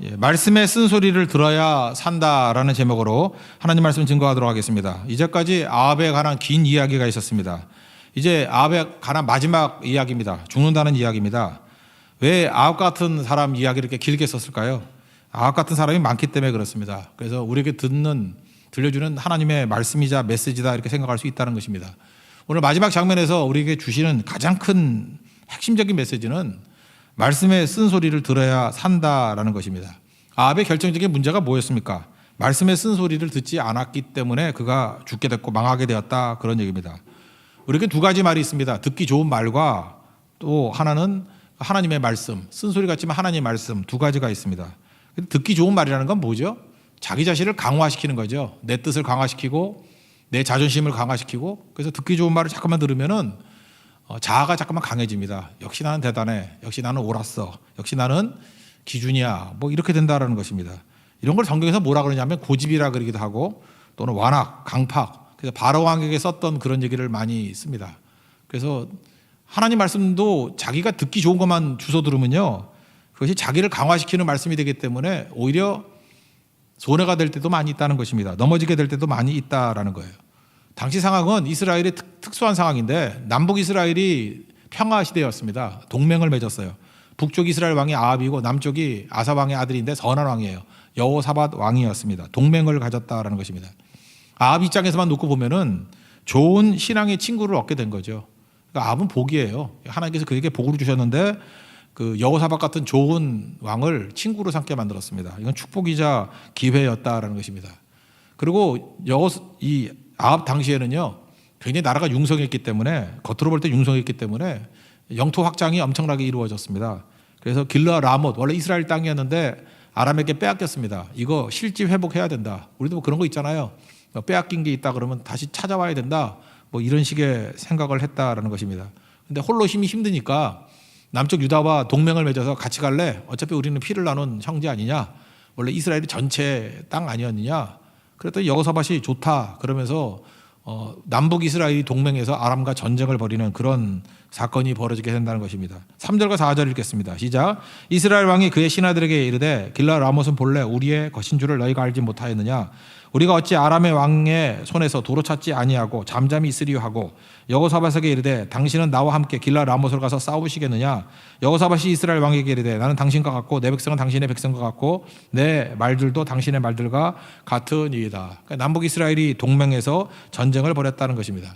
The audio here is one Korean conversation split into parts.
말씀의 쓴소리를 들어야 산다라는 제목으로 하나님 말씀 증거하도록 하겠습니다. 이제까지 아합에 관한 긴 이야기가 있었습니다. 이제 아합에 관한 마지막 이야기입니다. 죽는다는 이야기입니다. 왜 아합 같은 사람 이야기를 이렇게 길게 썼을까요? 아합 같은 사람이 많기 때문에 그렇습니다. 그래서 우리에게 들려주는 하나님의 말씀이자 메시지다 이렇게 생각할 수 있다는 것입니다. 오늘 마지막 장면에서 우리에게 주시는 가장 큰 핵심적인 메시지는 말씀의 쓴소리를 들어야 산다라는 것입니다. 아합의 결정적인 문제가 뭐였습니까? 말씀의 쓴소리를 듣지 않았기 때문에 그가 죽게 됐고 망하게 되었다, 그런 얘기입니다. 우리에게 두 가지 말이 있습니다. 듣기 좋은 말과 또 하나는 하나님의 말씀, 쓴소리 같지만 하나님의 말씀, 두 가지가 있습니다. 듣기 좋은 말이라는 건 뭐죠? 자기 자신을 강화시키는 거죠. 내 뜻을 강화시키고 내 자존심을 강화시키고, 그래서 듣기 좋은 말을 잠깐만 들으면은 자아가 잠깐만 강해집니다. 역시 나는 대단해. 역시 나는 옳았어. 역시 나는 기준이야. 뭐 이렇게 된다라는 것입니다. 이런 걸 성경에서 뭐라 그러냐면 고집이라 그러기도 하고 또는 완악, 강팍. 그래서 바로 왕에게 썼던 그런 얘기를 많이 씁니다. 그래서 하나님 말씀도 자기가 듣기 좋은 것만 주워 들으면요, 그것이 자기를 강화시키는 말씀이 되기 때문에 오히려 손해가 될 때도 많이 있다는 것입니다. 넘어지게 될 때도 많이 있다라는 거예요. 당시 상황은 이스라엘의 특수한 상황인데 남북 이스라엘이 평화 시대였습니다. 동맹을 맺었어요. 북쪽 이스라엘 왕이 아합이고 남쪽이 아사 왕의 아들인데 선한 왕이에요. 여호사밧 왕이었습니다. 동맹을 가졌다라는 것입니다. 아합 입장에서만 놓고 보면은 좋은 신앙의 친구를 얻게 된 거죠. 그러니까 아합은 복이에요. 하나님께서 그에게 복을 주셨는데 그 여호사밧 같은 좋은 왕을 친구로 삼게 만들었습니다. 이건 축복이자 기회였다라는 것입니다. 그리고 이 아합 당시에는요, 굉장히 나라가 융성했기 때문에, 겉으로 볼 때 융성했기 때문에 영토 확장이 엄청나게 이루어졌습니다. 그래서 길르앗 라못, 원래 이스라엘 땅이었는데 아람에게 빼앗겼습니다. 이거 실지 회복해야 된다. 우리도 뭐 그런 거 있잖아요. 빼앗긴 게 있다 그러면 다시 찾아와야 된다. 뭐 이런 식의 생각을 했다라는 것입니다. 근데 홀로 힘이 힘드니까 남쪽 유다와 동맹을 맺어서 같이 갈래? 어차피 우리는 피를 나눈 형제 아니냐? 원래 이스라엘이 전체 땅 아니었느냐? 그랬더니 여호사밧이 좋다 그러면서 남북 이스라엘이 동맹해서 아람과 전쟁을 벌이는 그런 사건이 벌어지게 된다는 것입니다. 3절과 4절 읽겠습니다. 시작. 이스라엘 왕이 그의 신하들에게 이르되 길르앗 라못은 본래 우리의 것인 줄을 너희가 알지 못하였느냐? 우리가 어찌 아람의 왕의 손에서 도로 찾지 아니하고 잠잠히 있으리요 하고 여호사밧에게 이르되 당신은 나와 함께 길르앗 라못을 가서 싸우시겠느냐? 여호사밧이 이스라엘 왕에게 이르되 나는 당신과 같고 내 백성은 당신의 백성과 같고 내 말들도 당신의 말들과 같으니이다. 그러니까 남북 이스라엘이 동맹해서 전쟁을 벌였다는 것입니다.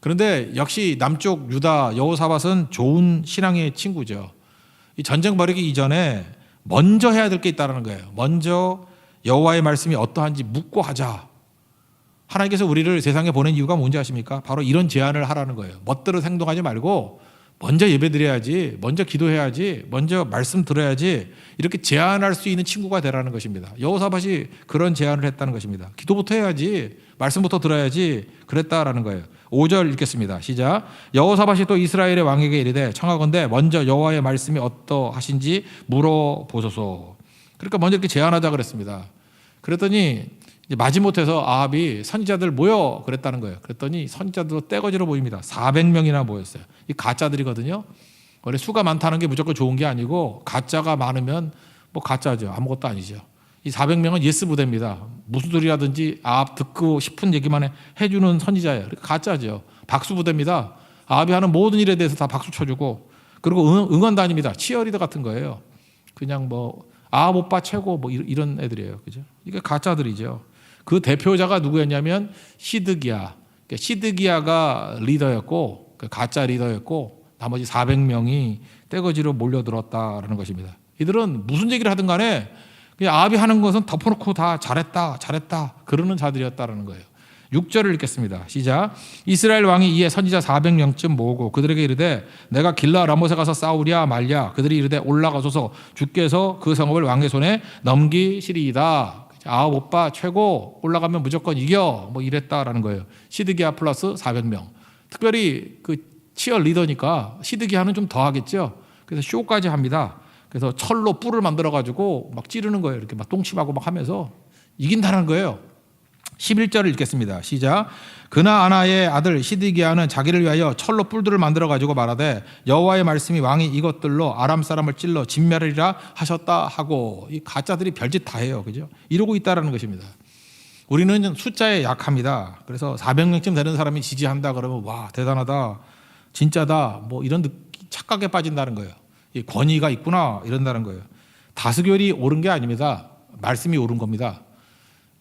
그런데 역시 남쪽 유다 여호사밧은 좋은 신앙의 친구죠. 이 전쟁 벌이기 이전에 먼저 해야 될 게 있다는 거예요. 먼저 여호와의 말씀이 어떠한지 묻고 하자. 하나님께서 우리를 세상에 보낸 이유가 뭔지 아십니까? 바로 이런 제안을 하라는 거예요. 멋대로 행동하지 말고 먼저 예배드려야지, 먼저 기도해야지, 먼저 말씀 들어야지, 이렇게 제안할 수 있는 친구가 되라는 것입니다. 여호사밧이 그런 제안을 했다는 것입니다. 기도부터 해야지, 말씀부터 들어야지, 그랬다라는 거예요. 5절 읽겠습니다. 시작. 여호사밧이 또 이스라엘의 왕에게 이르되 청하건대 먼저 여호와의 말씀이 어떠하신지 물어보소서. 그러니까 먼저 이렇게 제안하자 그랬습니다. 그랬더니 마지못해서 아합이 선지자들 모여 그랬다는 거예요. 그랬더니 선지자들도 떼거지로 모입니다. 400명이나 모였어요. 이 가짜들이거든요. 원래 수가 많다는 게 무조건 좋은 게 아니고 가짜가 많으면 뭐 가짜죠. 아무것도 아니죠. 이 400명은 예스 부대입니다. 무슨 소리라든지 아합 듣고 싶은 얘기만 해주는 선지자예요. 가짜죠. 박수 부대입니다. 아합이 하는 모든 일에 대해서 다 박수 쳐주고, 그리고 응원단입니다. 치어리더 같은 거예요. 그냥 뭐 아합 오빠 최고 뭐 이런 애들이에요. 그죠? 이게 가짜들이죠. 그 대표자가 누구였냐면 시드기야. 시드기야가 리더였고, 가짜 리더였고, 나머지 400명이 떼거지로 몰려들었다라는 것입니다. 이들은 무슨 얘기를 하든 간에 그냥 아합이 하는 것은 덮어놓고 다 잘했다 그러는 자들이었다라는 거예요. 6절을 읽겠습니다. 시작. 이스라엘 왕이 이에 선지자 400명쯤 모으고 그들에게 이르되 내가 길르앗 라못에 가서 싸우랴 말랴. 그들이 이르되 올라가소서 주께서 그 성읍을 왕의 손에 넘기시리이다. 아합 오빠 최고, 올라가면 무조건 이겨, 뭐 이랬다라는 거예요. 시드기야 플러스 400명. 특별히 그 치어 리더니까 시드기야는 좀 더 하겠죠. 그래서 쇼까지 합니다. 그래서 철로 뿔을 만들어 가지고 막 찌르는 거예요. 이렇게 막 똥침하고 막 하면서 이긴다는 거예요. 11절을 읽겠습니다. 시작. 그나아나의 아들 시드기야는 자기를 위하여 철로 뿔들을 만들어 가지고 말하되 여호와의 말씀이 왕이 이것들로 아람 사람을 찔러 진멸하리라 하셨다 하고, 이 가짜들이 별짓 다 해요. 그죠? 이러고 있다라는 것입니다. 우리는 숫자에 약합니다. 그래서 400명쯤 되는 사람이 지지한다 그러면 와 대단하다, 진짜다, 뭐 이런 착각에 빠진다는 거예요. 이 권위가 있구나 이런다는 거예요. 다수결이 옳은 게 아닙니다. 말씀이 옳은 겁니다.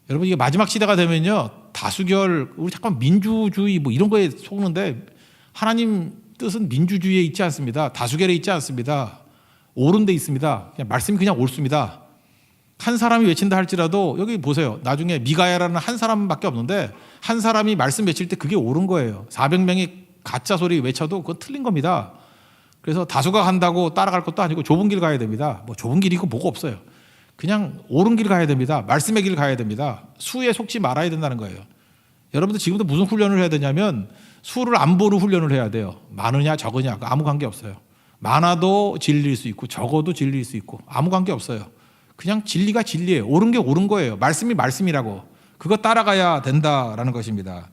여러분, 이게 마지막 시대가 되면요, 다수결, 우리 잠깐 민주주의 뭐 이런 거에 속는데, 하나님 뜻은 민주주의에 있지 않습니다. 다수결에 있지 않습니다. 옳은 데 있습니다. 그냥 말씀이 그냥 옳습니다. 한 사람이 외친다 할지라도, 여기 보세요. 나중에 미가야라는 한 사람밖에 없는데 한 사람이 말씀 외칠 때 그게 옳은 거예요. 400명이 가짜 소리 외쳐도 그건 틀린 겁니다. 그래서 다수가 한다고 따라갈 것도 아니고 좁은 길 가야 됩니다. 뭐 좁은 길이고 뭐가 없어요. 그냥 옳은 길 가야 됩니다. 말씀의 길 가야 됩니다. 수에 속지 말아야 된다는 거예요. 여러분들 지금도 무슨 훈련을 해야 되냐면, 수를 안 보는 훈련을 해야 돼요. 많으냐 적으냐 아무 관계 없어요. 많아도 진리일 수 있고 적어도 진리일 수 있고 아무 관계 없어요. 그냥 진리가 진리예요. 옳은 게 옳은 거예요. 말씀이 말씀이라고. 그거 따라가야 된다라는 것입니다.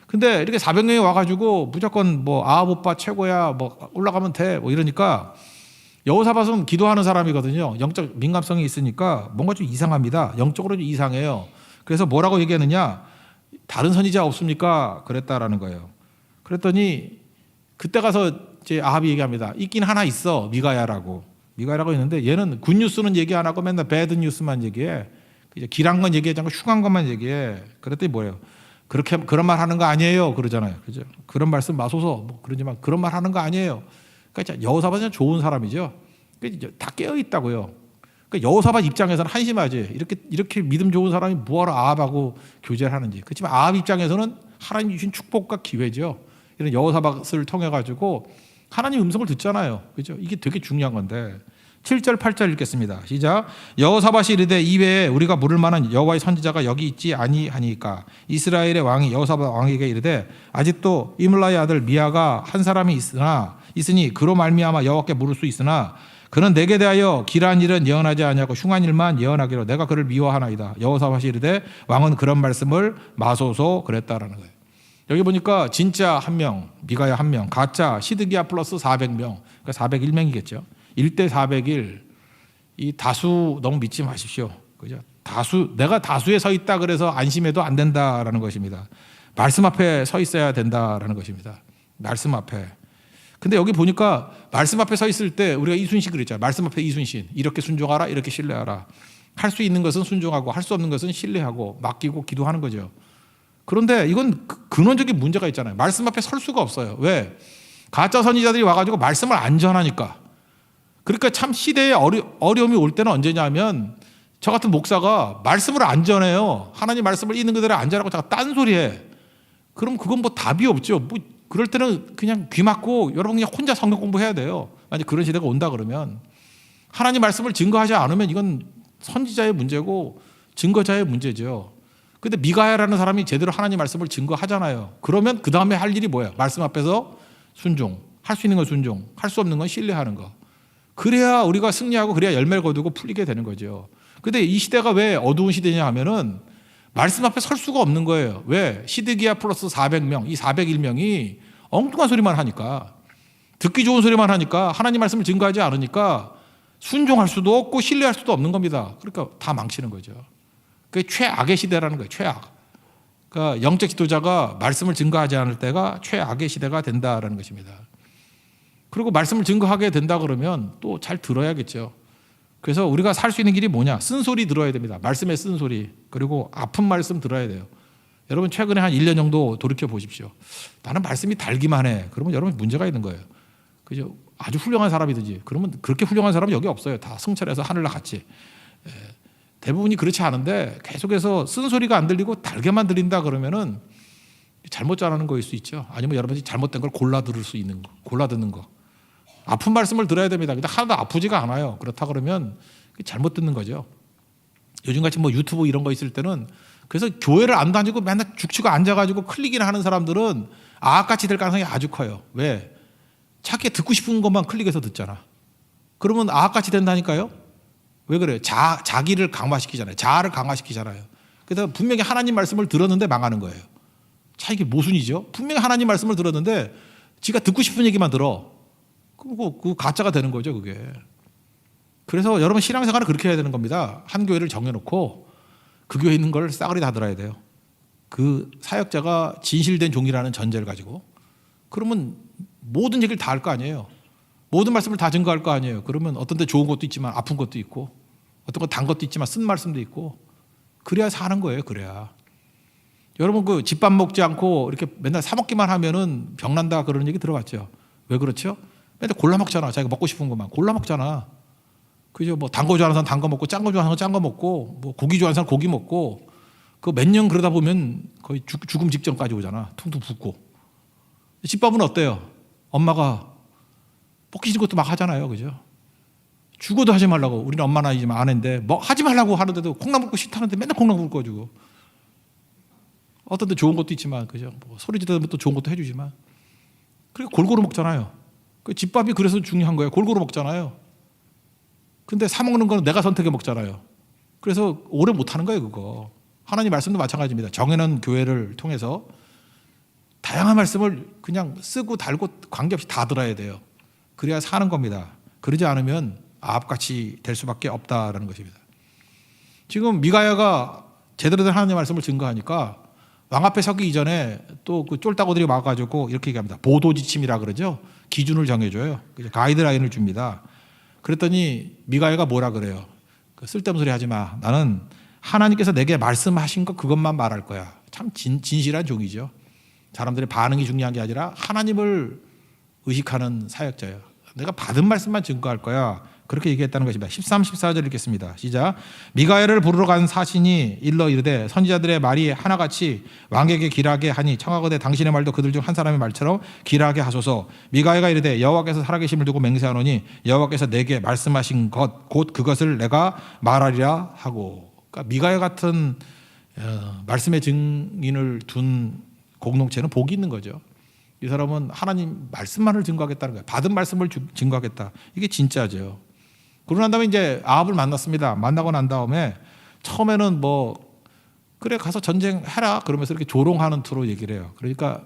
근데 이렇게 400명이 와가지고 무조건 뭐 아합 오빠 최고야, 뭐 올라가면 돼, 뭐 이러니까, 여호사밧은 기도하는 사람이거든요. 영적 민감성이 있으니까 뭔가 좀 이상합니다. 영적으로 좀 이상해요. 그래서 뭐라고 얘기하느냐, 다른 선지자 없습니까? 그랬다라는 거예요. 그랬더니 그때 가서 이제 아합이 얘기합니다. 있긴 하나 있어, 미가야라고. 미가야라고 있는데 얘는 굿뉴스는 얘기 안 하고 맨날 배드 뉴스만 얘기해. 길한 건 얘기하지 않고 흉한 것만 얘기해. 그랬더니 뭐예요? 그렇게 그런 말 하는 거 아니에요, 그러잖아요. 그죠? 그런 말씀 마소서, 뭐 그러지만 그런 말 하는 거 아니에요. 그러니까 여호사밧은 좋은 사람이죠. 다 깨어 있다고요. 그러니까 여호사밧 입장에서는 한심하지. 이렇게 믿음 좋은 사람이 뭐하러 아합하고 교제를 하는지. 그렇지만 아합 입장에서는 하나님 주신 축복과 기회죠. 이런 여호사밧을 통해 가지고 하나님 음성을 듣잖아요. 그죠? 이게 되게 중요한 건데. 7절 8절 읽겠습니다. 시작. 여호사밧이 이르되 이외에 우리가 물을 만한 여호와의 선지자가 여기 있지 아니하니까 이스라엘의 왕이 여호사밧 왕에게 이르되 아직도 이물라의 아들 미아가 한 사람이 있으니 그로 말미암아 여호와께 물을 수 있으나 그는 내게 대하여 길한 일은 예언하지 아니하고 흉한 일만 예언하기로 내가 그를 미워하나이다. 여호사밧이 이르되 왕은 그런 말씀을 마소서 그랬다라는 거예요. 여기 보니까 진짜 1명, 미가야 1명, 가짜 시드기야 플러스 400명, 그러니까 401명이겠죠. 1대 401. 이 다수 너무 믿지 마십시오. 그죠? 내가 다수에 서 있다 그래서 안심해도 안 된다라는 것입니다. 말씀 앞에 서 있어야 된다라는 것입니다. 말씀 앞에. 근데 여기 보니까 말씀 앞에 서 있을 때 우리가 이순신 그랬잖아요. 말씀 앞에 이순신. 이렇게 순종하라, 이렇게 신뢰하라. 할 수 있는 것은 순종하고 할 수 없는 것은 신뢰하고 맡기고 기도하는 거죠. 그런데 이건 근원적인 문제가 있잖아요. 말씀 앞에 설 수가 없어요. 왜? 가짜 선지자들이 와가지고 말씀을 안 전하니까. 그러니까 참 시대에 어려움이 올 때는 언제냐면, 저 같은 목사가 말씀을 안 전해요. 하나님 말씀을 있는 그대로 안 전하고 자꾸 딴소리해. 그럼 그건 뭐 답이 없죠. 뭐 그럴 때는 그냥 귀 막고 여러분 그냥 혼자 성경 공부해야 돼요. 만약 그런 시대가 온다 그러면. 하나님 말씀을 증거하지 않으면 이건 선지자의 문제고 증거자의 문제죠. 근데 미가야라는 사람이 제대로 하나님 말씀을 증거하잖아요. 그러면 그 다음에 할 일이 뭐예요? 말씀 앞에서 순종. 할 수 있는 건 순종. 할 수 없는 건 신뢰하는 거. 그래야 우리가 승리하고 그래야 열매를 거두고 풀리게 되는 거죠. 근데 이 시대가 왜 어두운 시대냐 하면은 말씀 앞에 설 수가 없는 거예요. 왜? 시드기야 플러스 400명, 이 401명이 엉뚱한 소리만 하니까, 듣기 좋은 소리만 하니까, 하나님 말씀을 증거하지 않으니까 순종할 수도 없고 신뢰할 수도 없는 겁니다. 그러니까 다 망치는 거죠. 그게 최악의 시대라는 거예요. 최악. 그러니까 영적 지도자가 말씀을 증거하지 않을 때가 최악의 시대가 된다라는 것입니다. 그리고 말씀을 증거하게 된다 그러면 또 잘 들어야겠죠. 그래서 우리가 살 수 있는 길이 뭐냐? 쓴소리 들어야 됩니다. 말씀의 쓴소리. 그리고 아픈 말씀 들어야 돼요. 여러분 최근에 한 1년 정도 돌이켜 보십시오. 나는 말씀이 달기만 해. 그러면 여러분 문제가 있는 거예요. 그죠? 아주 훌륭한 사람이든지. 그러면 그렇게 훌륭한 사람은 여기 없어요. 다 승천해서 하늘나 같이. 대부분이 그렇지 않은데 계속해서 쓴소리가 안 들리고 달게만 들린다 그러면은 잘못 전하는 거일 수 있죠. 아니면 여러분이 잘못된 걸 골라 들을 수 있는 거, 골라 듣는 거. 아픈 말씀을 들어야 됩니다. 근데 하나도 아프지가 않아요. 그렇다 그러면 잘못 듣는 거죠. 요즘같이 뭐 유튜브 이런 거 있을 때는, 그래서 교회를 안 다니고 맨날 죽치고 앉아가지고 클릭이나 하는 사람들은 아합같이 될 가능성이 아주 커요. 왜? 자기가 듣고 싶은 것만 클릭해서 듣잖아. 그러면 아합같이 된다니까요. 왜 그래요? 자기를 강화시키잖아요. 자아를 강화시키잖아요. 그래서 분명히 하나님 말씀을 들었는데 망하는 거예요. 참 이게 모순이죠. 분명히 하나님 말씀을 들었는데 지가 듣고 싶은 얘기만 들어. 그 가짜가 되는 거죠, 그게. 그래서 여러분 신앙생활을 그렇게 해야 되는 겁니다. 한 교회를 정해놓고 그 교회에 있는 걸 싸그리 다 들어야 돼요. 그 사역자가 진실된 종이라는 전제를 가지고. 그러면 모든 얘기를 다 할 거 아니에요. 모든 말씀을 다 증거할 거 아니에요. 그러면 어떤 데 좋은 것도 있지만 아픈 것도 있고, 어떤 건 단 것도 있지만 쓴 말씀도 있고, 그래야 사는 거예요. 그래야. 여러분 그 집밥 먹지 않고 이렇게 맨날 사 먹기만 하면은 병난다 그런 얘기 들어봤죠. 왜 그렇죠? 맨날 골라 먹잖아. 자기가 먹고 싶은 것만 골라 먹잖아. 그죠? 뭐 단 거 좋아하는 사람 단 거 먹고, 짠 거 좋아하는 사람 짠 거 먹고, 뭐 고기 좋아하는 사람 고기 먹고, 그 몇 년 그러다 보면 거의 죽음 직전까지 오잖아. 퉁퉁 붓고. 집밥은 어때요? 엄마가 먹기 싫은 것도 막 하잖아요. 그죠? 죽어도 하지 말라고. 우리는 엄마는 아니지만 아내인데 뭐 하지 말라고 하는데도 콩나물 굽고 싫다는데 맨날 콩나물 굽어주고. 어떤 데 좋은 것도 있지만, 그죠? 뭐 소리 지르면 또 좋은 것도 해주지만. 그러니까 골고루 먹잖아요. 그 집밥이 그래서 중요한 거예요. 골고루 먹잖아요. 근데 사 먹는 거는 내가 선택해 먹잖아요. 그래서 오래 못 하는 거예요, 그거. 하나님 말씀도 마찬가지입니다. 정해놓은 교회를 통해서 다양한 말씀을 그냥 쓰고 달고 관계없이 다 들어야 돼요. 그래야 사는 겁니다. 그러지 않으면 아합같이 될 수밖에 없다라는 것입니다. 지금 미가야가 제대로 된 하나님의 말씀을 증거하니까 왕 앞에 서기 이전에 또 그 쫄따구들이 와가지고 이렇게 얘기합니다. 보도지침이라 그러죠. 기준을 정해줘요. 가이드라인을 줍니다. 그랬더니 미가야가 뭐라 그래요? 쓸데없는 소리 하지 마. 나는 하나님께서 내게 말씀하신 것 그것만 말할 거야. 참 진실한 종이죠. 사람들의 반응이 중요한 게 아니라 하나님을 의식하는 사역자예요. 내가 받은 말씀만 증거할 거야. 그렇게 얘기했다는 것입니다. 13, 14절 읽겠습니다. 시작. 미가야를 부르러 간 사신이 일러 이르되 선지자들의 말이 하나같이 왕에게 길하게 하니 청하거대 당신의 말도 그들 중 한 사람의 말처럼 길하게 하소서. 미가야가 이르되 여호와께서 살아계심을 두고 맹세하노니 여호와께서 내게 말씀하신 것 곧 그것을 내가 말하리라 하고. 그러니까 미가야 같은 말씀의 증인을 둔 공동체는 복이 있는 거죠. 이 사람은 하나님 말씀만을 증거하겠다는 거예요. 받은 말씀을 증거하겠다. 이게 진짜죠. 그러고 난 다음에 이제 아합을 만났습니다. 만나고 난 다음에 처음에는 뭐 그래 가서 전쟁해라 그러면서 이렇게 조롱하는 투로 얘기를 해요. 그러니까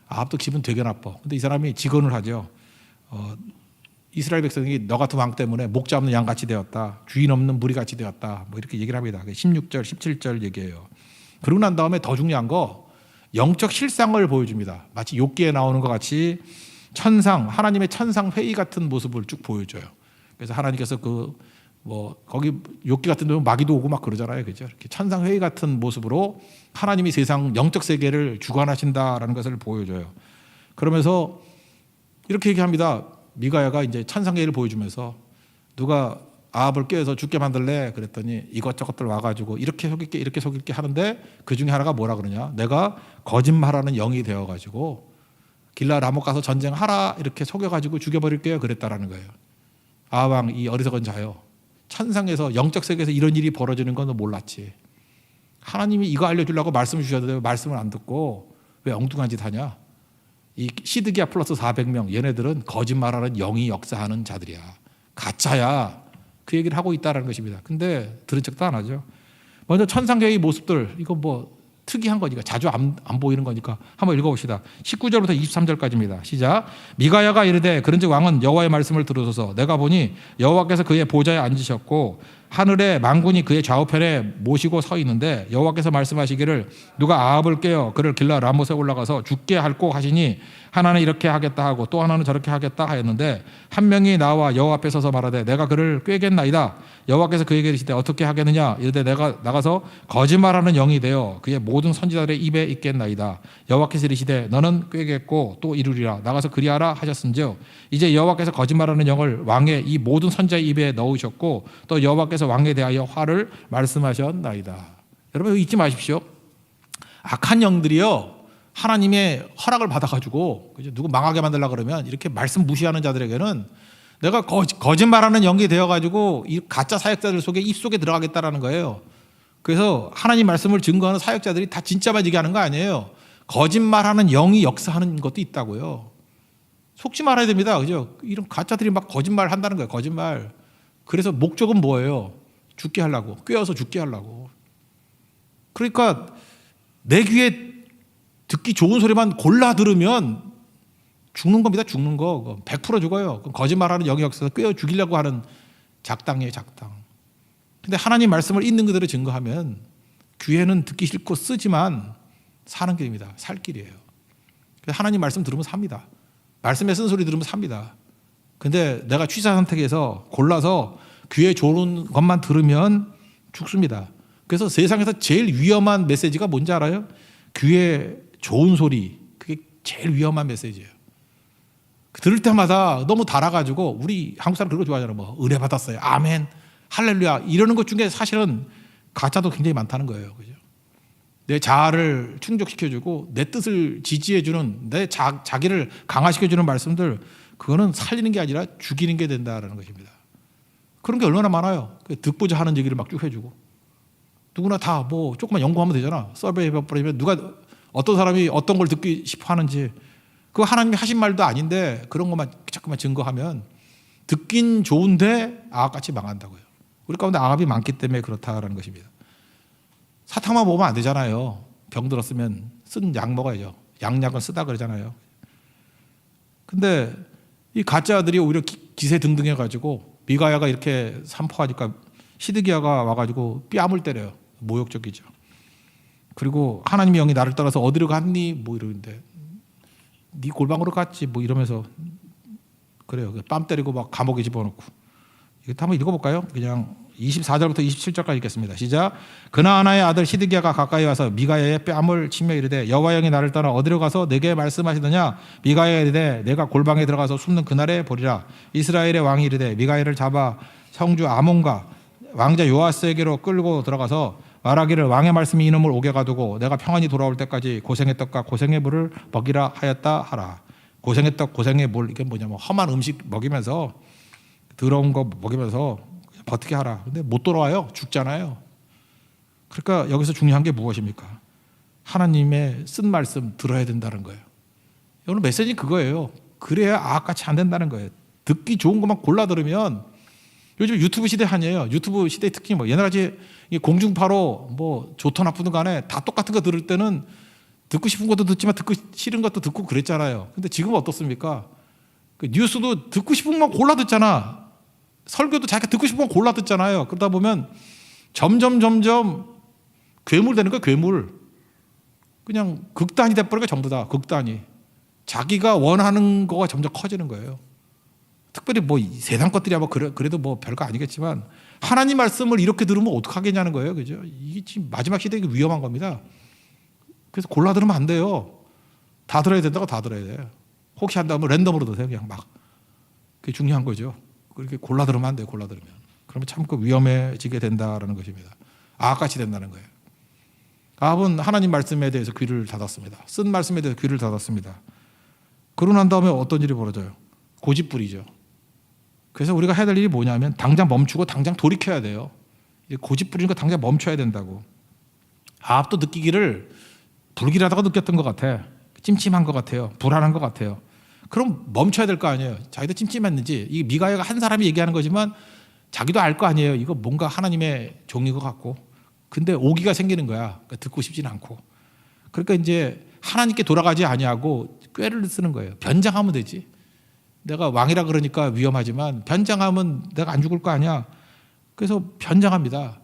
아합도 기분 되게 나빠. 근데 이 사람이 직언을 하죠. 이스라엘 백성이 너 같은 왕 때문에 목 잡는 양같이 되었다. 주인 없는 무리같이 되었다. 뭐 이렇게 얘기를 합니다. 16절 17절 얘기해요. 그러고 난 다음에 더 중요한 거 영적 실상을 보여줍니다. 마치 욥기에 나오는 것 같이 천상, 하나님의 천상 회의 같은 모습을 쭉 보여줘요. 그래서 하나님께서 거기 욥기 같은 데는 마귀도 오고 막 그러잖아요. 그죠? 이렇게 천상 회의 같은 모습으로 하나님이 세상 영적 세계를 주관하신다라는 것을 보여줘요. 그러면서 이렇게 얘기합니다. 미가야가 이제 천상 회의를 보여주면서 누가 아합을 깨워서 죽게 만들래? 그랬더니 이것저것들 와가지고 이렇게 속일게 이렇게 속일게 하는데 그 중에 하나가 뭐라 그러냐? 내가 거짓말하는 영이 되어가지고 길라 라못 가서 전쟁하라 이렇게 속여가지고 죽여버릴게요. 그랬다라는 거예요. 아합 왕 이 어리석은 자요. 천상에서 영적 세계에서 이런 일이 벌어지는 건 몰랐지. 하나님이 이거 알려주려고 말씀을 주셨는데 말씀을 안 듣고 왜 엉뚱한 짓 하냐? 이 시드기야 플러스 400명 얘네들은 거짓말하는 영이 역사하는 자들이야. 가짜야. 그 얘기를 하고 있다는 것입니다. 근데 들은 척도 안 하죠. 먼저 천상계의 모습들 이거 뭐 특이한 거니까 자주 안 보이는 거니까 한번 읽어봅시다. 19절부터 23절까지입니다. 시작. 미가야가 이르되 그런즉 왕은 여호와의 말씀을 들으소서. 내가 보니 여호와께서 그의 보좌에 앉으셨고 하늘의 만군이 그의 좌우편에 모시고 서 있는데 여호와께서 말씀하시기를 누가 아합을 깨어 그를 길라 라못에 올라가서 죽게 할꼬 하시니 하나는 이렇게 하겠다 하고 또 하나는 저렇게 하겠다 하였는데 한 명이 나와 여호와 앞에 서서 말하되 내가 그를 꾀겠나이다. 여호와께서 그에게 이르시되 어떻게 하겠느냐. 이르되 내가 나가서 거짓말하는 영이 되어 그의 모든 선지자들의 입에 있겠나이다. 여호와께서 이르시되 너는 꾀겠고 또 이루리라. 나가서 그리하라 하셨은즉 이제 여호와께서 거짓말하는 영을 왕의 이 모든 선지자의 입에 넣으셨고 또 여호와께서 왕에 대하여 화를 말씀하셨나이다. 여러분 잊지 마십시오. 악한 영들이요 하나님의 허락을 받아가지고 누구 망하게 만들려고 그러면 이렇게 말씀 무시하는 자들에게는 내가 거짓말하는 영이 되어가지고 이 가짜 사역자들 속에 입속에 들어가겠다라는 거예요. 그래서 하나님 말씀을 증거하는 사역자들이 다 진짜만 얘기하는 거 아니에요. 거짓말하는 영이 역사하는 것도 있다고요. 속지 말아야 됩니다. 그죠? 이런 가짜들이 막 거짓말 한다는 거예요. 거짓말. 그래서 목적은 뭐예요? 죽게 하려고. 꿰어서 죽게 하려고. 그러니까 내 귀에 듣기 좋은 소리만 골라 들으면 죽는 겁니다. 죽는 거. 100% 죽어요. 거짓말하는 영역에서 꿰어 죽이려고 하는 작당이에요. 작당. 근데 하나님 말씀을 있는 그대로 증거하면 귀에는 듣기 싫고 쓰지만 사는 길입니다. 살 길이에요. 그래서 하나님 말씀 들으면 삽니다. 말씀에 쓴 소리 들으면 삽니다. 근데 내가 취사 선택해서 골라서 귀에 좋은 것만 들으면 죽습니다. 그래서 세상에서 제일 위험한 메시지가 뭔지 알아요? 귀에 좋은 소리. 그게 제일 위험한 메시지예요. 들을 때마다 너무 달아가지고 우리 한국 사람 그런 거 좋아하잖아요. 뭐 은혜 받았어요. 아멘. 할렐루야. 이러는 것 중에 사실은 가짜도 굉장히 많다는 거예요. 그죠? 내 자아를 충족시켜주고 내 뜻을 지지해주는 내 자기를 강화시켜주는 말씀들 그거는 살리는 게 아니라 죽이는 게 된다는 것입니다. 그런 게 얼마나 많아요. 듣고자 하는 얘기를 막 쭉 해주고 누구나 다 뭐 조금만 연구하면 되잖아. 서베이 해버리면 누가 어떤 사람이 어떤 걸 듣기 싶어 하는지 그거 하나님이 하신 말도 아닌데 그런 것만 자꾸만 증거하면 듣긴 좋은데 아합같이 망한다고요. 우리 가운데 아합이 많기 때문에 그렇다라는 것입니다. 사탕만 먹으면 안 되잖아요. 병 들었으면 쓴 약 먹어야죠. 양약은 쓰다 그러잖아요. 근데 이 가짜들이 오히려 기세 등등해가지고 미가야가 이렇게 산포하니까 시드기야가 와가지고 뺨을 때려요. 모욕적이죠. 그리고 하나님의 영이 나를 따라서 어디로 갔니? 뭐 이러는데 네 골방으로 갔지 뭐 이러면서 그래요. 뺨 때리고 막 감옥에 집어넣고. 이거 한번 읽어볼까요? 그냥 24절부터 27절까지 읽겠습니다. 시작. 그나아나의 아들 시드기야가 가까이 와서 미가야의 뺨을 치며 이르되 여호와 영이 나를 따라 어디로 가서 내게 말씀하시더냐? 미가야가 이르되 내가 골방에 들어가서 숨는 그날에 보리라. 이스라엘의 왕이 이르되 미가야를 잡아 성주 아몬과 왕자 요아스에게로 끌고 들어가서 말하기를 왕의 말씀이 이놈을 옥에 가두고 내가 평안히 돌아올 때까지 고생의 떡과 고생의 물을 먹이라 하였다 하라. 고생의 떡 고생의 물 이게 뭐냐면 험한 음식 먹이면서 더러운 거 먹이면서 버티게 하라. 근데 못 돌아와요. 죽잖아요. 그러니까 여기서 중요한 게 무엇입니까? 하나님의 쓴 말씀 들어야 된다는 거예요. 오늘 메시지는 그거예요. 그래야 아합같이 안 된다는 거예요. 듣기 좋은 것만 골라 들으면 요즘 유튜브 시대 아니에요. 유튜브 시대의 특징이 뭐 옛날같이 공중파로 뭐 좋든 나쁘든 간에 다 똑같은 거 들을 때는 듣고 싶은 것도 듣지만 듣고 싫은 것도 듣고 그랬잖아요. 근데 지금은 어떻습니까? 그 뉴스도 듣고 싶은 것만 골라 듣잖아. 설교도 자기가 듣고 싶은 건 골라 듣잖아요. 그러다 보면 점점 괴물 되는 거야. 괴물. 그냥 극단이 돼버리니까 전부 다 극단이. 자기가 원하는 거가 점점 커지는 거예요. 특별히 뭐 세상 것들이야 뭐 그래도 뭐 별거 아니겠지만 하나님 말씀을 이렇게 들으면 어떡하겠냐는 거예요. 그죠? 이게 지금 마지막 시대에 위험한 겁니다. 그래서 골라 들으면 안 돼요. 다 들어야 된다고 다 들어야 돼요. 혹시 한다면 랜덤으로 드세요. 그냥 막. 그게 중요한 거죠. 그렇게 골라 들으면 안 돼요. 골라 들으면. 그러면 참 위험해지게 된다라는 것입니다. 아합같이 된다는 거예요. 아합은 하나님 말씀에 대해서 귀를 닫았습니다. 쓴 말씀에 대해서 귀를 닫았습니다. 그러고 난 다음에 어떤 일이 벌어져요? 고집부리죠. 그래서 우리가 해야 될 일이 뭐냐면 당장 멈추고 당장 돌이켜야 돼요. 고집부리는 거 당장 멈춰야 된다고. 아합도 느끼기를 불길하다고 느꼈던 것 같아. 찜찜한 것 같아요. 불안한 것 같아요. 그럼 멈춰야 될 거 아니에요. 자기도 찜찜했는지. 이 미가야가 한 사람이 얘기하는 거지만 자기도 알 거 아니에요. 이거 뭔가 하나님의 종인 것 같고. 근데 오기가 생기는 거야. 그러니까 듣고 싶지는 않고. 그러니까 이제 하나님께 돌아가지 아니하고 꾀를 쓰는 거예요. 변장하면 되지. 내가 왕이라 그러니까 위험하지만 변장하면 내가 안 죽을 거 아니야. 그래서 변장합니다.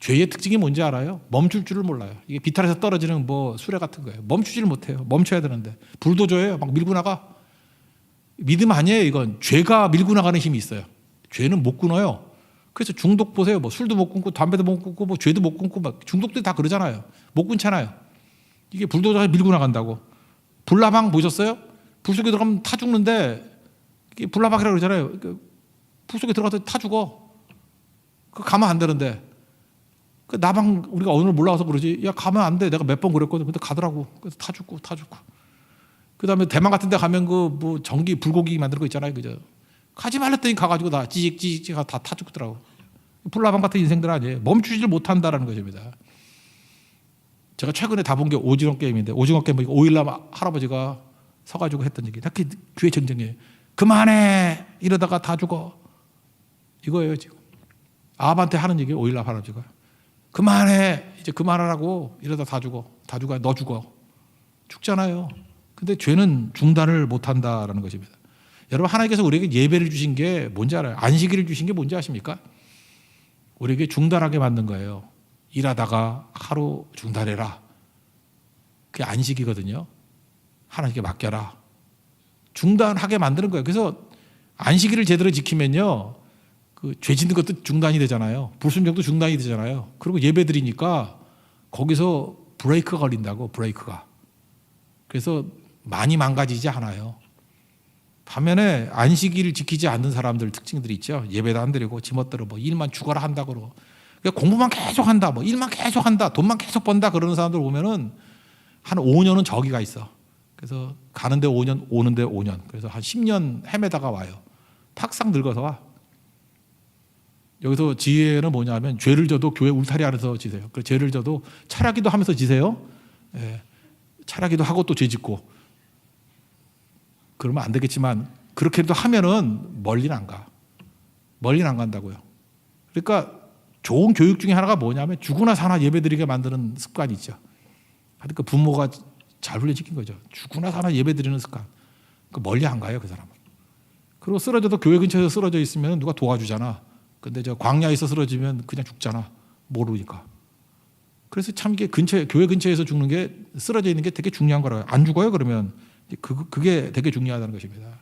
죄의 특징이 뭔지 알아요? 멈출 줄을 몰라요. 이게 비탈에서 떨어지는 뭐 수레 같은 거예요. 멈추지를 못해요. 멈춰야 되는데 불도저예요. 막 밀고 나가. 믿음 아니에요. 이건 죄가 밀고 나가는 힘이 있어요. 죄는 못 끊어요. 그래서 중독 보세요. 뭐 술도 못 끊고 담배도 못 끊고 뭐 죄도 못 끊고 막 중독들이 다 그러잖아요. 못 끊잖아요. 이게 불도저가 밀고 나간다고. 불나방 보셨어요? 불 속에 들어가면 타 죽는데 이게 불나방이라고 그러잖아요. 불 속에 들어가서 타 죽어. 그 가면 안 되는데. 그 나방 우리가 오늘 몰라서 그러지. 야 가면 안 돼. 내가 몇 번 그랬거든. 근데 가더라고. 그래서 타 죽고. 그다음에 대만 같은 데 가면 그 뭐 전기 불고기 만드는 거 있잖아요. 그죠? 가지 말랬더니 가가지고 다 찌직찌직 다 타 죽더라고. 불나방 같은 인생들 아니에요. 멈추지를 못한다라는 것입니다. 제가 최근에 다 본 게 오징어 게임인데 오징어 게임 오일남 할아버지가 서가지고 했던 얘기. 다 귀에 정정이에요. 그만해 이러다가 다 죽어. 이거예요 지금. 아합한테 하는 얘기예요. 오일남 할아버지가. 그만해, 이제 그만하라고 이러다 다 죽어. 너 죽어. 죽잖아요. 근데 죄는 중단을 못한다라는 것입니다. 여러분, 하나님께서 우리에게 예배를 주신 게 뭔지 알아요? 안식일을 주신 게 뭔지 아십니까? 우리에게 중단하게 만든 거예요. 일하다가 하루 중단해라. 그게 안식이거든요. 하나님께 맡겨라. 중단하게 만드는 거예요. 그래서 안식일을 제대로 지키면요, 그 죄 짓는 것도 중단이 되잖아요. 불순종도 중단이 되잖아요. 그리고 예배 드리니까 거기서 브레이크가 걸린다고, 브레이크가. 그래서 많이 망가지지 않아요. 반면에 안식일을 지키지 않는 사람들 특징들이 있죠. 예배도 안 드리고 지멋대로 뭐 일만 죽어라 한다고 그러고, 그러니까 공부만 계속 한다, 뭐 일만 계속 한다, 돈만 계속 번다 그러는 사람들 보면은 한 5년은 저기가 있어. 그래서 가는데 5년, 오는데 5년. 그래서 한 10년 헤매다가 와요. 탁상 늙어서 와. 여기서 지혜는 뭐냐면, 죄를 져도 교회 울타리 안에서 지세요. 그 죄를 져도 차라기도 하면서 지세요. 예. 차라기도 하고 또 죄 짓고. 그러면 안 되겠지만 그렇게도 하면은 멀리는 안 가. 멀리는 안 간다고요. 그러니까 좋은 교육 중에 하나가 뭐냐면, 죽으나 사나 예배드리게 만드는 습관이 있죠. 그러니까 부모가 잘 훈련시킨 거죠. 죽으나 사나 예배드리는 습관. 그러니까 멀리 안 가요, 그 사람은. 그리고 쓰러져도 교회 근처에서 쓰러져 있으면 누가 도와주잖아. 근데 저 광야에서 쓰러지면 그냥 죽잖아. 모르니까. 그래서 참 이게 교회 근처에서 죽는 게, 쓰러져 있는 게 되게 중요한 거라고요. 안 죽어요, 그러면. 그게 되게 중요하다는 것입니다.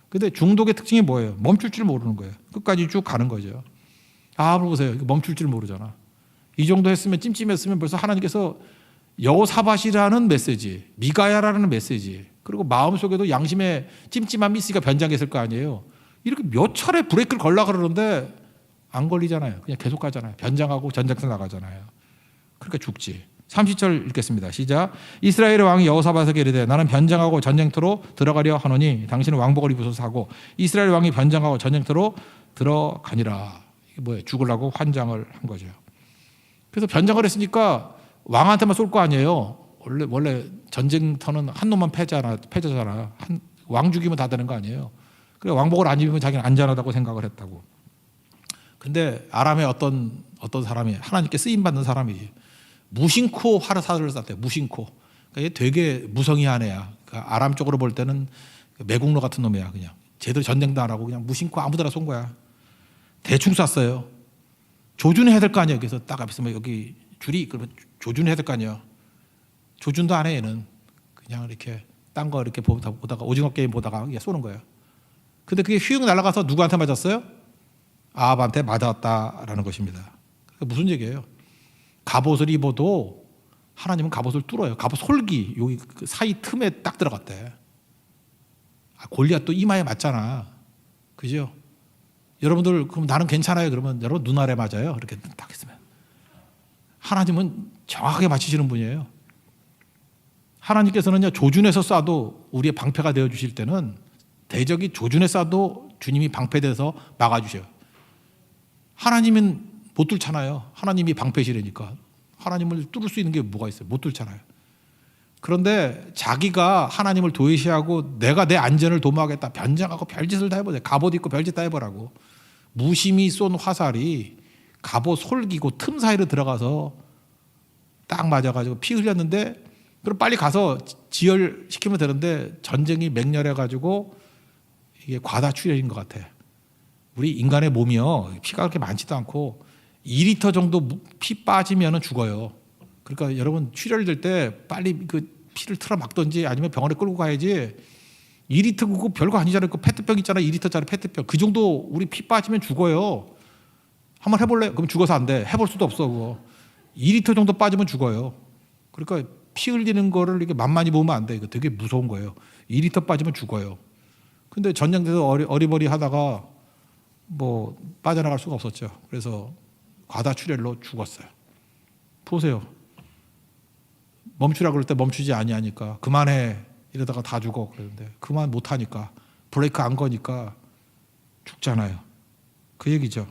근데 중독의 특징이 뭐예요? 멈출 줄 모르는 거예요. 끝까지 쭉 가는 거죠. 보세요. 멈출 줄 모르잖아. 이 정도 했으면, 찜찜했으면 벌써 하나님께서 여호사밧이라는 메시지, 미가야라는 메시지, 그리고 마음속에도 양심에 찜찜함이 있으니까 변장했을 거 아니에요. 이렇게 몇 차례 브레이크를 걸려고 그러는데 안 걸리잖아요. 그냥 계속 가잖아요. 변장하고 전쟁터 나가잖아요. 그러니까 죽지. 30절 읽겠습니다. 시작. 이스라엘의 왕이 여호사밧에게 이르되, 나는 변장하고 전쟁터로 들어가려 하노니 당신은 왕복을 입으소서 하고, 이스라엘 왕이 변장하고 전쟁터로 들어가니라. 이게 뭐예요? 죽으려고 환장을 한 거죠. 그래서 변장을 했으니까 왕한테만 쏠 거 아니에요. 원래 전쟁터는 한 놈만 패자잖아. 왕 죽이면 다 되는 거 아니에요. 그래, 왕복을 안 입으면 자기는 안전하다고 생각을 했다고. 근데 아람의 어떤 사람이, 하나님께 쓰임 받는 사람이 무심코 화살을 쐈대요. 무심코. 그러니까 얘 되게 무성의한 애야. 그러니까 아람 쪽으로 볼 때는 매국노 같은 놈이야. 그냥 제대로 전쟁도 안 하고 그냥 무심코 아무데나 쏜 거야. 대충 쐈어요. 조준해야 될 거 아니에요. 그래서 딱 앞에 있으면 여기 줄이, 그러면 조준해야 될 거 아니에요. 조준도 안 해, 얘는. 그냥 이렇게 딴 거 이렇게 보다가, 오징어 게임 보다가 그냥 쏘는 거예요. 근데 그게 휘웅 날아가서 누구한테 맞았어요? 아합한테 맞았다라는 것입니다. 그러니까 무슨 얘기예요? 갑옷을 입어도 하나님은 갑옷을 뚫어요. 갑옷 솔기, 여기 그 사이 틈에 딱 들어갔대. 골리앗 또 이마에 맞잖아. 그죠? 여러분들, 그럼 나는 괜찮아요. 그러면 여러분 눈 아래 맞아요. 이렇게 딱 했으면. 하나님은 정확하게 맞히시는 분이에요. 하나님께서는요, 조준해서 쏴도 우리의 방패가 되어 주실 때는, 대적이 조준해 쏴도 주님이 방패돼서 막아주셔요. 하나님은 못 뚫잖아요. 하나님이 방패시라니까. 하나님을 뚫을 수 있는 게 뭐가 있어요? 못 뚫잖아요. 그런데 자기가 하나님을 도외시하고 내가 내 안전을 도모하겠다, 변장하고 별짓을 다 해보세요. 갑옷 입고 별짓 다 해보라고. 무심히 쏜 화살이 갑옷 솔기고 틈 사이로 들어가서 딱 맞아가지고 피 흘렸는데, 그럼 빨리 가서 지혈시키면 되는데 전쟁이 맹렬해가지고 이게 과다출혈인 것 같아. 우리 인간의 몸이요, 피가 그렇게 많지도 않고 2리터 정도 피 빠지면 죽어요. 그러니까 여러분, 출혈될 때 빨리 그 피를 틀어 막든지 아니면 병원에 끌고 가야지. 2리터 그거 별거 아니잖아요. 그 페트병 있잖아, 2리터짜리 페트병. 그 정도 우리 피 빠지면 죽어요. 한번 해볼래? 그럼 죽어서 안 돼. 해볼 수도 없어 그거. 2리터 정도 빠지면 죽어요. 그러니까 피 흘리는 거를 이렇게 만만히 보면 안 돼. 이거 되게 무서운 거예요. 2리터 빠지면 죽어요. 근데 전쟁에서 어리버리 하다가 뭐 빠져나갈 수가 없었죠. 그래서 과다출혈로 죽었어요. 보세요. 멈추라 그럴 때 멈추지 아니하니까, 그만해 이러다가 다 죽어. 그랬는데 그만 못하니까, 브레이크 안 거니까 죽잖아요. 그 얘기죠.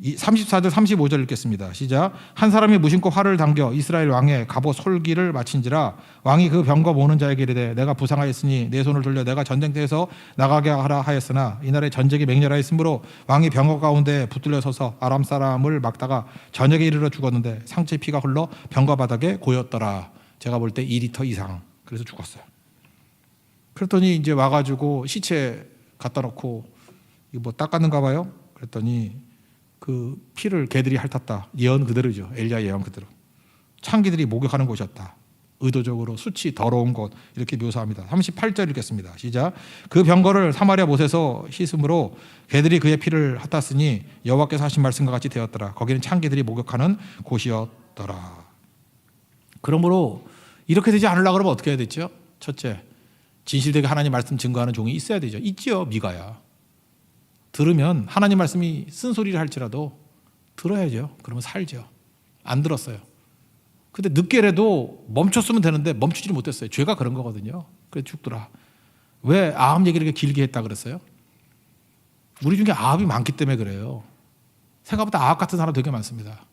34절 35절 읽겠습니다. 시작. 한 사람이 무심코 활을 당겨 이스라엘 왕의 갑옷 솔기를 마친지라 왕이 그 병거 모는 자에게 이르되 내가 부상하였으니 내 손을 돌려 내가 전쟁터에서 나가게 하라 하였으나 이날에 전쟁이 맹렬하였으므로 왕이 병거 가운데 붙들려 서서 아람 사람을 막다가 저녁에 이르러 죽었는데 상처의 피가 흘러 병거 바닥에 고였더라. 제가 볼 때 2리터 이상. 그래서 죽었어요. 그랬더니 이제 와가지고 시체 갖다 놓고 이거 뭐 닦았는가 봐요. 그랬더니 그 피를 개들이 핥았다. 예언 그대로죠. 엘리야 예언 그대로. 창기들이 목욕하는 곳이었다. 의도적으로 수치 더러운 곳 이렇게 묘사합니다. 38절 읽겠습니다. 시작. 그 병거를 사마리아 못에서 씻음으로 개들이 그의 피를 핥았으니 여호와께서 하신 말씀과 같이 되었더라. 거기는 창기들이 목욕하는 곳이었더라. 그러므로 이렇게 되지 않으려고 그러면 어떻게 해야 되죠? 첫째, 진실되게 하나님 말씀 증거하는 종이 있어야 되죠. 있지요. 미가야. 들으면 하나님 말씀이 쓴소리를 할지라도 들어야죠. 그러면 살죠. 안 들었어요. 근데 늦게라도 멈췄으면 되는데 멈추지를 못했어요. 죄가 그런 거거든요. 그래서 죽더라. 왜 아합 얘기를 이렇게 길게 했다 그랬어요? 우리 중에 아합이 많기 때문에 그래요. 생각보다 아합 같은 사람 되게 많습니다.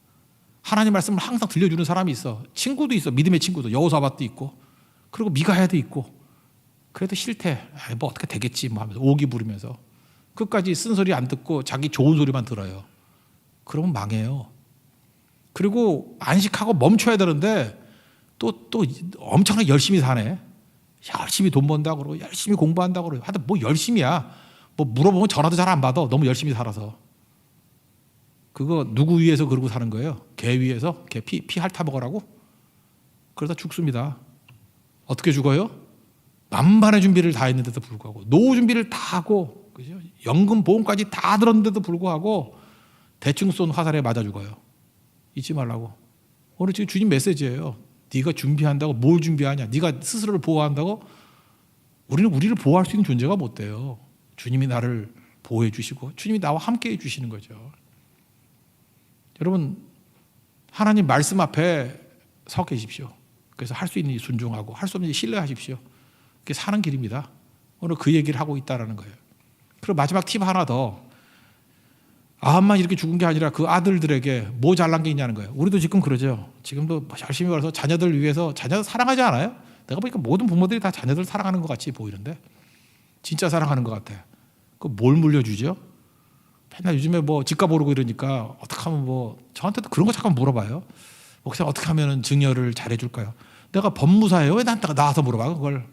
하나님 말씀을 항상 들려주는 사람이 있어. 친구도 있어. 믿음의 친구도. 여호사밧도 있고 그리고 미가야도 있고 그래도 싫대. 뭐 어떻게 되겠지 뭐 하면서 오기 부르면서 끝까지 쓴소리 안 듣고 자기 좋은 소리만 들어요. 그러면 망해요. 그리고 안식하고 멈춰야 되는데 또 엄청나게 열심히 사네. 열심히 돈 번다고 그러고 열심히 공부한다고 그러고 하여튼 뭐 열심히야. 뭐 물어보면 전화도 잘 안 받아. 너무 열심히 살아서. 그거 누구 위해서 그러고 사는 거예요? 개 위해서? 개 피 핥아 먹으라고? 그러다 죽습니다. 어떻게 죽어요? 만반의 준비를 다 했는데도 불구하고 노후 준비를 다 하고 그죠? 연금 보험까지 다 들었는데도 불구하고 대충 쏜 화살에 맞아 죽어요. 잊지 말라고. 오늘 지금 주님 메시지예요. 네가 준비한다고 뭘 준비하냐? 네가 스스로를 보호한다고? 우리는 우리를 보호할 수 있는 존재가 못 돼요. 주님이 나를 보호해 주시고 주님이 나와 함께 해 주시는 거죠. 여러분 하나님 말씀 앞에 서 계십시오. 그래서 할 수 있는 일 순종하고 할 수 없는 일 신뢰하십시오. 그게 사는 길입니다. 오늘 그 얘기를 하고 있다는 거예요. 그리고 마지막 팁 하나 더. 아합만 이렇게 죽은 게 아니라 그 아들들에게 뭐 잘난 게 있냐는 거예요. 우리도 지금 그러죠. 지금도 열심히 벌어서 자녀들 위해서 자녀들 사랑하지 않아요? 내가 보니까 모든 부모들이 다 자녀들 사랑하는 것 같이 보이는데 진짜 사랑하는 것 같아. 그 뭘 물려주죠? 맨날 요즘에 뭐 집값 오르고 이러니까 어떻게 하면 뭐 저한테도 그런 거 잠깐 물어봐요. 목사님 어떻게 하면 증여를 잘해줄까요? 내가 법무사예요. 왜 나한테 물어봐 그걸?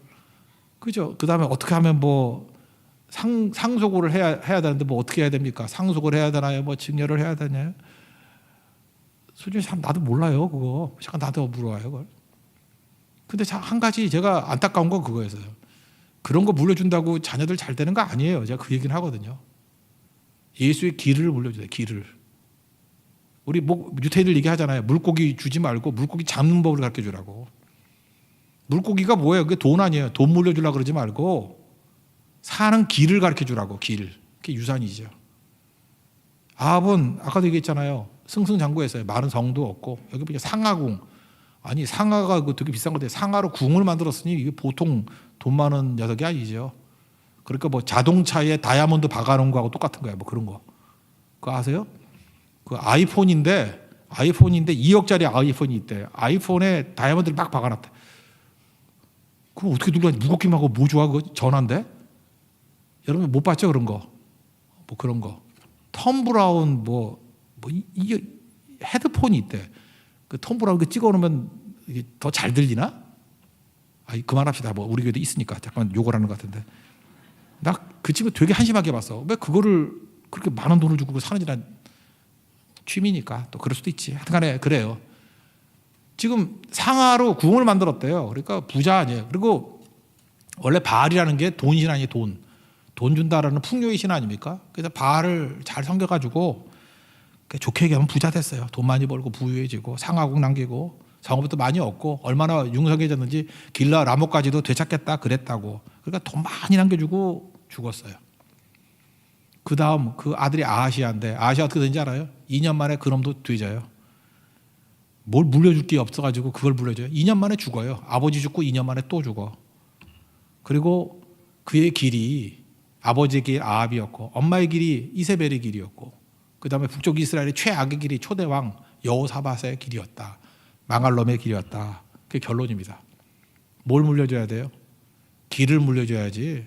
그죠? 그 다음에 어떻게 하면 뭐 상속을 해야 되는데 뭐 어떻게 해야 됩니까? 상속을 해야 되나요? 뭐 증여를 해야 되나요? 솔직히 참 나도 몰라요 그거. 잠깐 나도 물어봐요 그걸. 근데 한 가지 제가 안타까운 건 그거였어요. 그런 거 물려준다고 자녀들 잘 되는 거 아니에요. 제가 그 얘기는 하거든요. 예수의 기를 물려주세요. 기를. 우리 뭐 유태인들 얘기하잖아요. 물고기 주지 말고 물고기 잡는 법을 가르쳐 주라고. 물고기가 뭐예요? 그게 돈 아니에요. 돈 물려주려고 그러지 말고 사는 길을 가르쳐 주라고. 길. 그게 유산이죠. 아합은 아까도 얘기했잖아요. 승승장구했어요. 많은 성도 없고 여기 보니까 상하궁. 아니 상하가 되게 비싼 건데 상하로 궁을 만들었으니 이게 보통 돈 많은 녀석이 아니죠. 그러니까 뭐 자동차에 다이아몬드 박아놓은 거하고 똑같은 거야. 뭐 그런 거. 그거 아세요? 그 아이폰인데 2억짜리 아이폰이 있대. 아이폰에 다이아몬드를 막 박아놨대. 그거 어떻게 누가 무겁기만 하고 뭐 좋아? 그거 전화인데? 여러분 못 봤죠? 그런 거. 뭐 그런 거. 톰 브라운 이게 헤드폰이 있대. 그 톰 브라운 그 찍어놓으면 이게 더 잘 들리나? 그만합시다. 뭐 우리 교회도 있으니까 잠깐 욕을 하는 것 같은데. 나 그 친구 되게 한심하게 봤어. 왜 그거를 그렇게 많은 돈을 주고 사는지 난 취미니까 또 그럴 수도 있지. 하여튼간에 그래요. 지금 상하로 궁을 만들었대요. 그러니까 부자 아니에요. 그리고 원래 바알이라는 게 돈신 아니에요. 돈 준다라는 풍요의 신 아닙니까? 그래서 바알을 잘 섬겨가지고 좋게 얘기하면 부자 됐어요. 돈 많이 벌고 부유해지고 상하궁 남기고 성읍도 많이 얻고 얼마나 융성해졌는지 길라 라모까지도 되찾겠다 그랬다고. 그러니까 돈 많이 남겨주고 죽었어요. 그 다음 그 아들이 아하시아인데 아하시아 어떻게 되는지 알아요? 2년 만에 그놈도 뒤져요. 뭘 물려줄 게 없어가지고 그걸 물려줘요. 2년 만에 죽어요. 아버지 죽고 2년 만에 또 죽어. 그리고 그의 길이 아버지의 길 아합이었고 엄마의 길이 이세벨의 길이었고 그 다음에 북쪽 이스라엘의 최악의 길이 초대 왕 여호사밧의 길이었다. 망할 놈의 길이었다. 그게 결론입니다. 뭘 물려줘야 돼요? 길을 물려줘야지.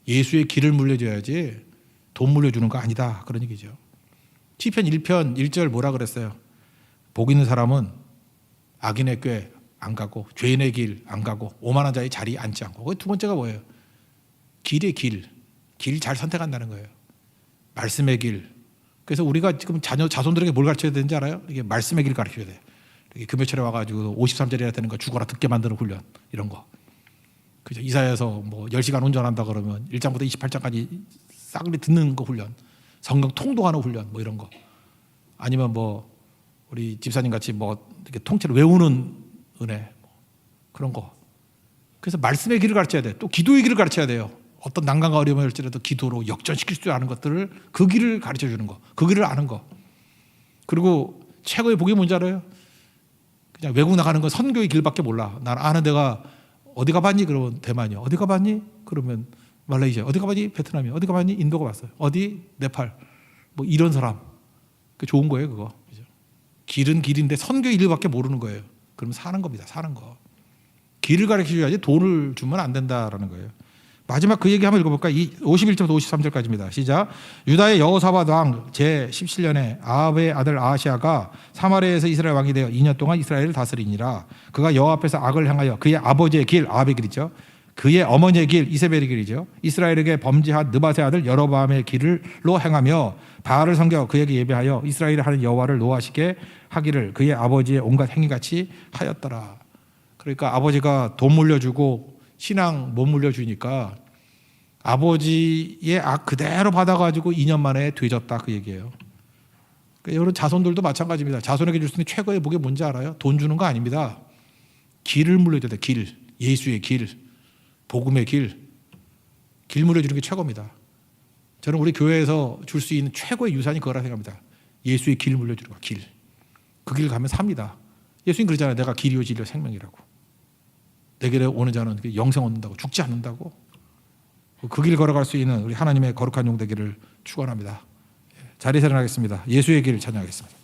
예수의 길을 물려줘야지. 돈 물려주는 거 아니다. 그런 얘기죠. 시편 1편 1절 뭐라 그랬어요? 복 있는 사람은 악인의 꾀 안 가고 죄인의 길 안 가고 오만한 자의 자리에 앉지 않고. 두 번째가 뭐예요? 길의 길. 길 잘 선택한다는 거예요. 말씀의 길. 그래서 우리가 지금 자손들에게 뭘 가르쳐야 되는지 알아요? 이게 말씀의 길 가르쳐야 돼요. 금요철에 와가지고 53절이라 되는 거 죽어라 듣게 만드는 훈련 이런 거. 그죠? 이사야에서 뭐 10시간 운전한다 그러면 1장부터 28장까지 싸그리 듣는 거 훈련. 성경 통독하는 훈련 뭐 이런 거. 아니면 뭐 우리 집사님 같이 뭐 이렇게 통째로 외우는 은혜 뭐 그런 거. 그래서 말씀의 길을 가르쳐야 돼. 또 기도의 길을 가르쳐야 돼요. 어떤 난관과 어려움이 올지라도 기도로 역전시킬 수 아는 것들을 그 길을 가르쳐 주는 거. 그 길을 아는 거. 그리고 최고의 복이 뭔지 알아요? 그냥 외국 나가는 건 선교의 길밖에 몰라. 난 아는 데가 어디 가봤니? 그러면 대만이요. 어디 가봤니? 그러면 말레이시아. 어디 가봤니? 베트남이요. 어디 가봤니? 인도가 봤어요. 어디? 네팔. 뭐 이런 사람. 그 좋은 거예요, 그거. 그죠? 길은 길인데 선교의 길밖에 모르는 거예요. 그럼 사는 겁니다. 사는 거. 길을 가르쳐 줘야지 돈을 주면 안 된다라는 거예요. 마지막 그 얘기 한번 읽어볼까요? 51절부터 53절까지입니다. 시작. 유다의 여호사밧 왕 제17년에 아합의 아들 아하시아가 사마리아에서 이스라엘 왕이 되어 2년 동안 이스라엘을 다스리니라. 그가 여호와 앞에서 악을 향하여 그의 아버지의 길 아합의 길이죠. 그의 어머니의 길 이세벨의 길이죠. 이스라엘에게 범죄한 느밧의 아들 여로보암의 길로 행하며 바알을 섬겨 그에게 예배하여 이스라엘이 하는 여호와를 노하시게 하기를 그의 아버지의 온갖 행위같이 하였더라. 그러니까 아버지가 돈 물려주고 신앙 못 물려주니까 아버지의 악 그대로 받아가지고 2년 만에 되졌다 그 얘기예요. 그러니까 여러분 자손들도 마찬가지입니다. 자손에게 줄 수 있는 최고의 복이 뭔지 알아요? 돈 주는 거 아닙니다. 길을 물려줘야 돼. 길. 예수의 길. 복음의 길. 길 물려주는 게 최고입니다. 저는 우리 교회에서 줄 수 있는 최고의 유산이 그거라 생각합니다. 예수의 길 물려주는 거. 길. 그 길 가면 삽니다. 예수님 그러잖아요. 내가 길이요 진리요 생명이라고. 내게 오는 자는 영생 얻는다고 죽지 않는다고. 그 길 걸어갈 수 있는 우리 하나님의 거룩한 용 되기를 축원합니다. 자리에서 일어나겠습니다. 예수의 길을 찬양하겠습니다.